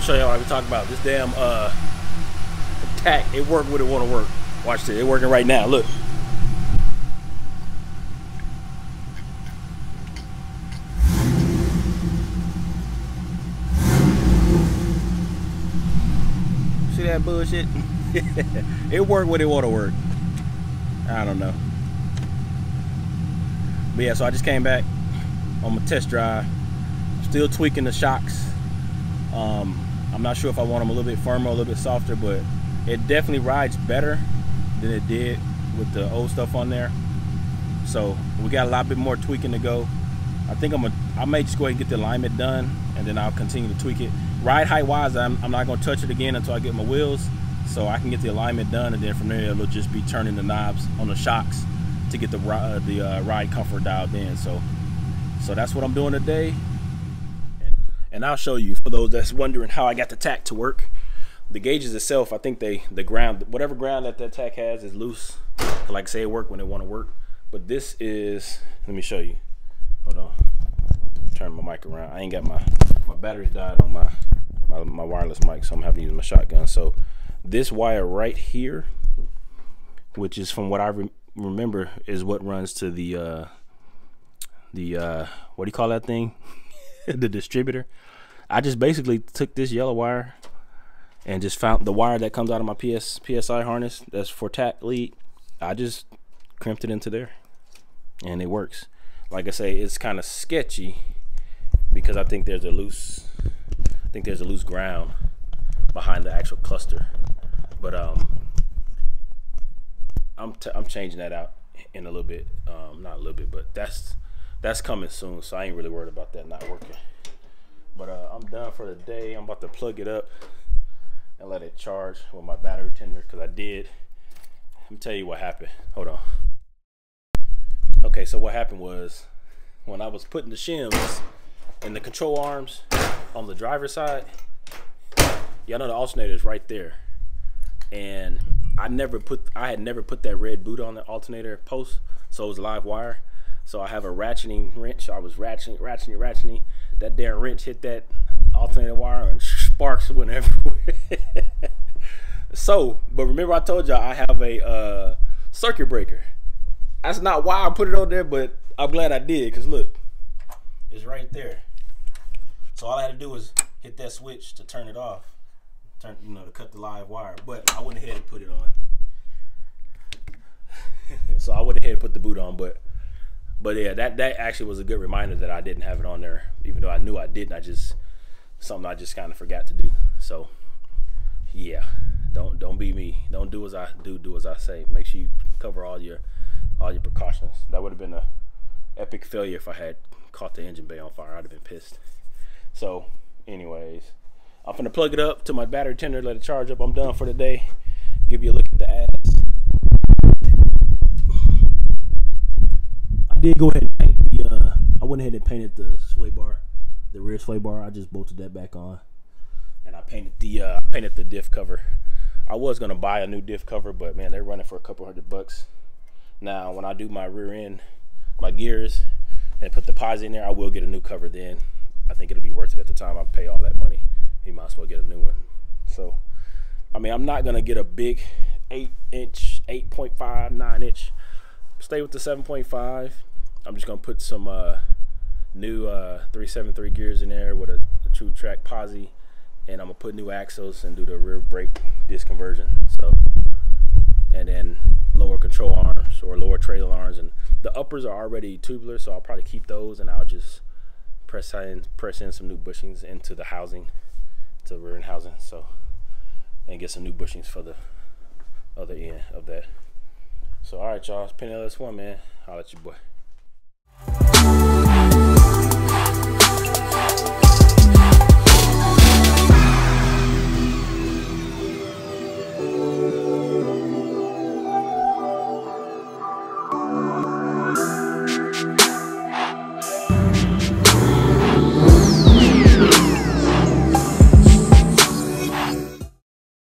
show y'all what we talking about. This damn tach, it worked when it want to work. Watch this, it working right now. Look. See that bullshit? It worked when it want to work. I don't know. But yeah, so I just came back on my test drive. Still tweaking the shocks. I'm not sure if I want them a little bit firmer, a little bit softer, but it definitely rides better than it did with the old stuff on there. So we got a lot bit more tweaking to go. I think I may just go ahead and get the alignment done, and then I'll continue to tweak it. Ride height wise, I'm not going to touch it again until I get my wheels, so I can get the alignment done, and then from there it'll just be turning the knobs on the shocks to get the ride comfort dialed in. So that's what I'm doing today. And I'll show you, for those that's wondering how I got the tach to work. The gauges itself, I think the ground, whatever ground that tach has is loose. Like I say, it work when it want to work. But this is, let me show you. Hold on, turn my mic around. I ain't got my batteries died on my wireless mic, so I'm having to use my shotgun. So this wire right here, which is from what I remember, is what runs to the what do you call that thing? The distributor. I just basically took this yellow wire and just found the wire that comes out of my PSI harness that's for tach lead. I just crimped it into there and it works. Like I say, it's kind of sketchy because I think there's a loose ground behind the actual cluster, but I'm changing that out in a little bit. Not a little bit, but that's coming soon, so I ain't really worried about that not working. But I'm done for the day. I'm about to plug it up and let it charge with my battery tender, because I did. Let me tell you what happened. Hold on. Okay, so what happened was, when I was putting the shims in the control arms on the driver's side, y'all know the alternator is right there, and I had never put that red boot on the alternator post, so it was a live wire. So I have a ratcheting wrench. I was ratcheting. That damn wrench hit that alternator wire and sparks went everywhere. So, but remember I told y'all I have a circuit breaker. That's not why I put it on there, but I'm glad I did, because look, it's right there. So all I had to do was hit that switch to turn it off, to cut the live wire. But I went ahead and put it on. So I went ahead and put the boot on, but yeah, that actually was a good reminder that I didn't have it on there, even though I knew I didn't. Something I just kind of forgot to do. So yeah, don't be me. Don't do as I do as I say. Make sure you cover all your precautions. That would have been an epic failure if I had caught the engine bay on fire. I'd have been pissed. So anyways, I'm gonna plug it up to my battery tender, let it charge up. I'm done for the day. Give you a look at the ass. I did go ahead and paint I went ahead and painted the sway bar, the rear sway bar. I just bolted that back on, and I painted the diff cover. I was gonna buy a new diff cover, but man, they're running for a couple $100. Now, when I do my rear end, my gears, and put the posi in there, I will get a new cover then. I think it'll be worth it at the time I pay all that money. You might as well get a new one. So, I mean, I'm not gonna get a big 8-inch, 8.5, 9-inch. Stay with the 7.5. I'm just gonna put some new 373 gears in there with a true track posi, and I'm gonna put new axles and do the rear brake disc conversion. So, and then lower control arms or lower trailer arms, and the uppers are already tubular, so I'll probably keep those, and I'll just press in some new bushings into the housing, to the rear end housing, so, and get some new bushings for the other end of that. So all right, y'all, it's Penny LS1, man. I'll let you boy.